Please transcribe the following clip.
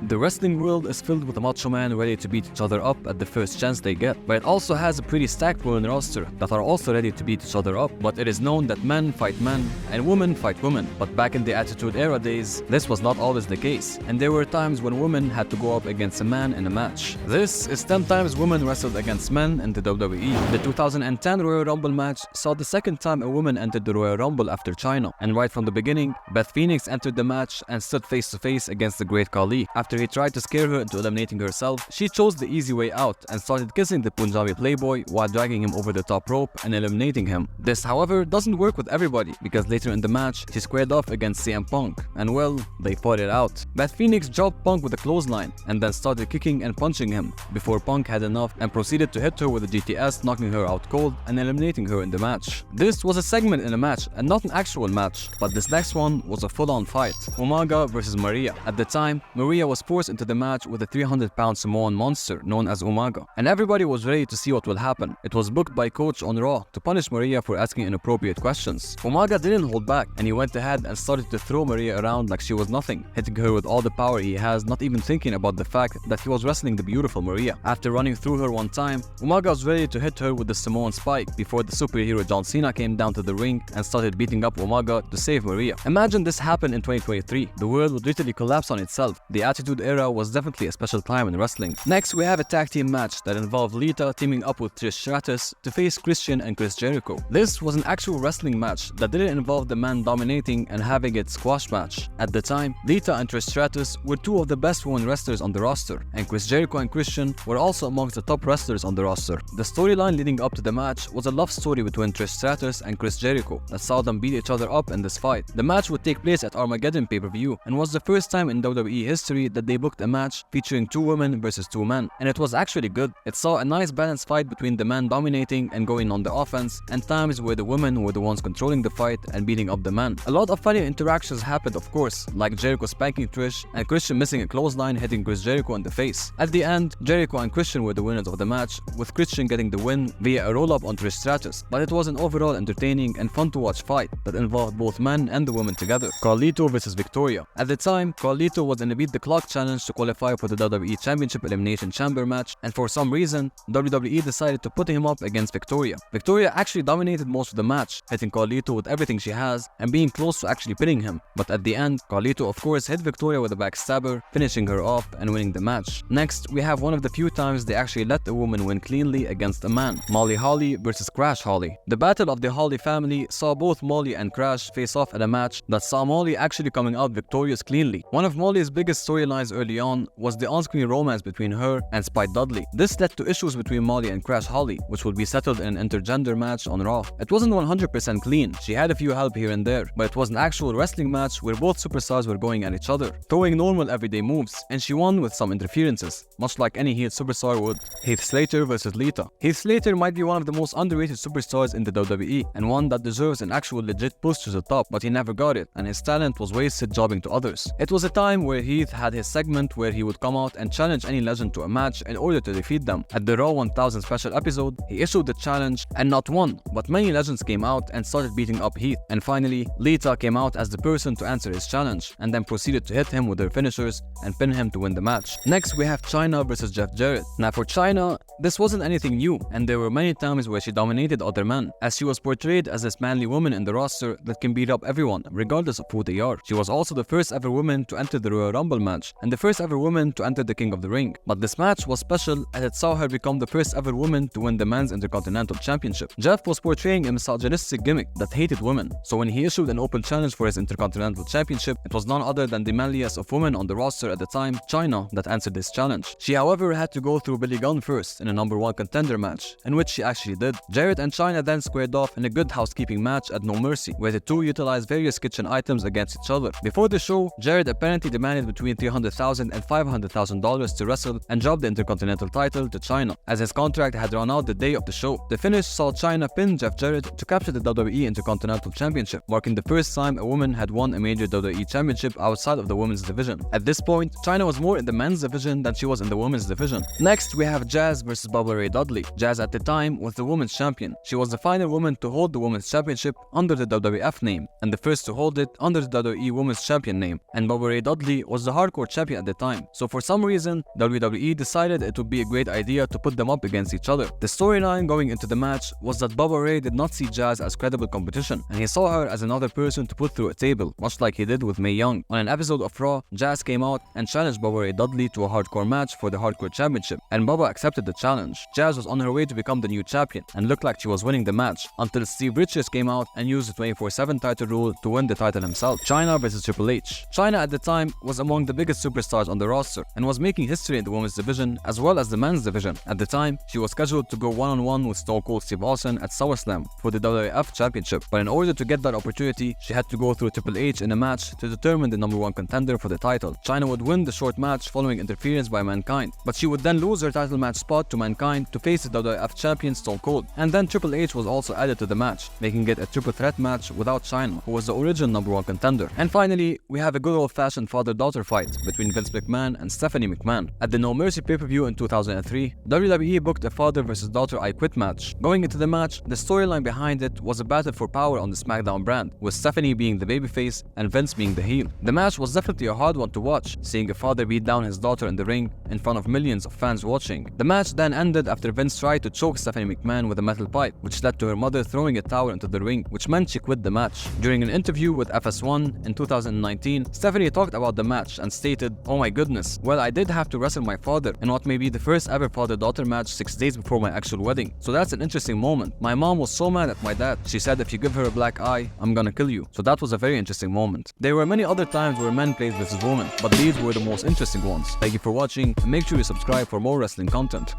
The wrestling world is filled with macho men ready to beat each other up at the first chance they get, but it also has a pretty stacked women roster that are also ready to beat each other up. But it is known that men fight men and women fight women. But back in the Attitude Era days, this was not always the case, and there were times when women had to go up against a man in a match. This is 10 times women wrestled against men in the WWE. The 2010 Royal Rumble match saw the second time a woman entered the Royal Rumble after Chyna, and right from the beginning, Beth Phoenix entered the match and stood face to face against the Great Khali. After he tried to scare her into eliminating herself, she chose the easy way out and started kissing the Punjabi playboy while dragging him over the top rope and eliminating him. This, however, doesn't work with everybody, because later in the match, she squared off against CM Punk, and well, they fought it out. Beth Phoenix dropped Punk with a clothesline and then started kicking and punching him before Punk had enough and proceeded to hit her with a GTS, knocking her out cold and eliminating her in the match. This was a segment in a match and not an actual match, but this next one was a full-on fight. Umaga versus Maria. At the time, Maria was forced into the match with a 300-pound Samoan monster known as Umaga, and everybody was ready to see what will happen. It was booked by Coach on Raw to punish Maria for asking inappropriate questions. Umaga didn't hold back, and he went ahead and started to throw Maria around like she was nothing, hitting her with all the power he has, not even thinking about the fact that he was wrestling the beautiful Maria. After running through her one time, Umaga was ready to hit her with the Samoan spike before the superhero John Cena came down to the ring and started beating up Umaga to save Maria. Imagine this happened in 2023. The world would literally collapse on itself. The Attitude Era was definitely a special time in wrestling. Next, we have a tag team match that involved Lita teaming up with Trish Stratus to face Christian and Chris Jericho. This was an actual wrestling match that didn't involve the man dominating and having it squash match. At the time, Lita and Trish Stratus were two of the best women wrestlers on the roster, and Chris Jericho and Christian were also amongst the top wrestlers on the roster. The storyline leading up to the match was a love story between Trish Stratus and Chris Jericho that saw them beat each other up in this fight. The match would take place at Armageddon pay-per-view and was the first time in WWE history that they booked a match featuring two women versus two men, and it was actually good. It saw a nice balanced fight between the men dominating and going on the offense, and times where the women were the ones controlling the fight and beating up the men. A lot of funny interactions happened, of course, like Jericho spanking Trish and Christian missing a clothesline hitting Chris Jericho in the face. At the end, Jericho and Christian were the winners of the match, with Christian getting the win via a roll-up on Trish Stratus, but it was an overall entertaining and fun to watch fight that involved both men and the women together. Carlito versus Victoria. At the time, Carlito was in a Beat the Clock challenge to qualify for the WWE Championship Elimination Chamber match, and for some reason, WWE decided to put him up against Victoria. Victoria actually dominated most of the match, hitting Carlito with everything she has and being close to actually pinning him, but at the end, Carlito of course hit Victoria with a backstabber, finishing her off and winning the match. Next, we have one of the few times they actually let a woman win cleanly against a man. Molly Holly versus Crash Holly. The battle of the Holly family saw both Molly and Crash face off at a match that saw Molly actually coming out victorious cleanly. One of Molly's biggest storylines early on was the on-screen romance between her and Spike Dudley. This led to issues between Molly and Crash Holly, which would be settled in an intergender match on Raw. It wasn't 100% clean, she had a few help here and there, but it was an actual wrestling match where both superstars were going at each other, throwing normal everyday moves, and she won with some interferences, much like any heel superstar would. Heath Slater versus Lita. Heath Slater might be one of the most underrated superstars in the WWE, and one that deserves an actual legit push to the top, but he never got it, and his talent was wasted jobbing to others. It was a time where Heath had his segment where he would come out and challenge any legend to a match in order to defeat them. At the Raw 1000 special episode, he issued the challenge, and not one, but many legends came out and started beating up Heath. And finally, Lita came out as the person to answer his challenge, and then proceeded to hit him with her finishers and pin him to win the match. Next, we have Chyna versus Jeff Jarrett. Now for Chyna, this wasn't anything new, and there were many times where she dominated other men, as she was portrayed as this manly woman in the roster that can beat up everyone, regardless of who they are. She was also the first ever woman to enter the Royal Rumble match, and the first ever woman to enter the King of the Ring. But this match was special as it saw her become the first ever woman to win the Men's Intercontinental Championship. Jeff was portraying a misogynistic gimmick that hated women, so when he issued an open challenge for his Intercontinental Championship, it was none other than the manliest of women on the roster at the time, Chyna, that answered this challenge. She however had to go through Billy Gunn first in a #1 contender match, in which she actually did. Jarrett and Chyna then squared off in a good housekeeping match at No Mercy, where the two utilized various kitchen items against each other. Before the show, Jarrett apparently demanded between $300,000 and $500,000 to wrestle and dropped the Intercontinental title to Chyna, as his contract had run out the day of the show. The finish saw Chyna pin Jeff Jarrett to capture the WWE Intercontinental Championship, marking the first time a woman had won a major WWE championship outside of the women's division. At this point, Chyna was more in the men's division than she was in the women's division. Next, we have Jazz versus versus Bubba Ray Dudley. Jazz at the time was the women's champion. She was the final woman to hold the women's championship under the WWF name, and the first to hold it under the WWE Women's Champion name. And Bubba Ray Dudley was the hardcore champion at the time. So for some reason, WWE decided it would be a great idea to put them up against each other. The storyline going into the match was that Bubba Ray did not see Jazz as credible competition, and he saw her as another person to put through a table, much like he did with Mae Young. On an episode of Raw, Jazz came out and challenged Bubba Ray Dudley to a hardcore match for the Hardcore Championship, and Bubba accepted the challenge. Jazz was on her way to become the new champion and looked like she was winning the match until Steve Richards came out and used the 24/7 title rule to win the title himself. Chyna versus Triple H. Chyna at the time was among the biggest superstars on the roster and was making history in the women's division as well as the men's division. At the time, she was scheduled to go one-on-one with Stone Cold Steve Austin at SummerSlam for the WWF Championship, but in order to get that opportunity, she had to go through Triple H in a match to determine the #1 contender for the title. Chyna would win the short match following interference by Mankind, but she would then lose her title match spot to Mankind to face the WWF champion Stone Cold. And then Triple H was also added to the match, making it a triple threat match without Chyna, who was the original #1 contender. And finally, we have a good old-fashioned father-daughter fight between Vince McMahon and Stephanie McMahon. At the No Mercy pay-per-view in 2003, WWE booked a father versus daughter I Quit match. Going into the match, the storyline behind it was a battle for power on the SmackDown brand, with Stephanie being the babyface and Vince being the heel. The match was definitely a hard one to watch, seeing a father beat down his daughter in the ring in front of millions of fans watching. The match then ended after Vince tried to choke Stephanie McMahon with a metal pipe, which led to her mother throwing a towel into the ring, which meant she quit the match. During an interview with FS1 in 2019, Stephanie talked about the match and stated, "Oh my goodness, well, I did have to wrestle my father in what may be the first ever father-daughter match 6 days before my actual wedding. So that's an interesting moment. My mom was so mad at my dad. She said, if you give her a black eye, I'm gonna kill you." So that was a very interesting moment. There were many other times where men played versus women, but these were the most interesting ones. Thank you for watching, and make sure you subscribe for more wrestling content.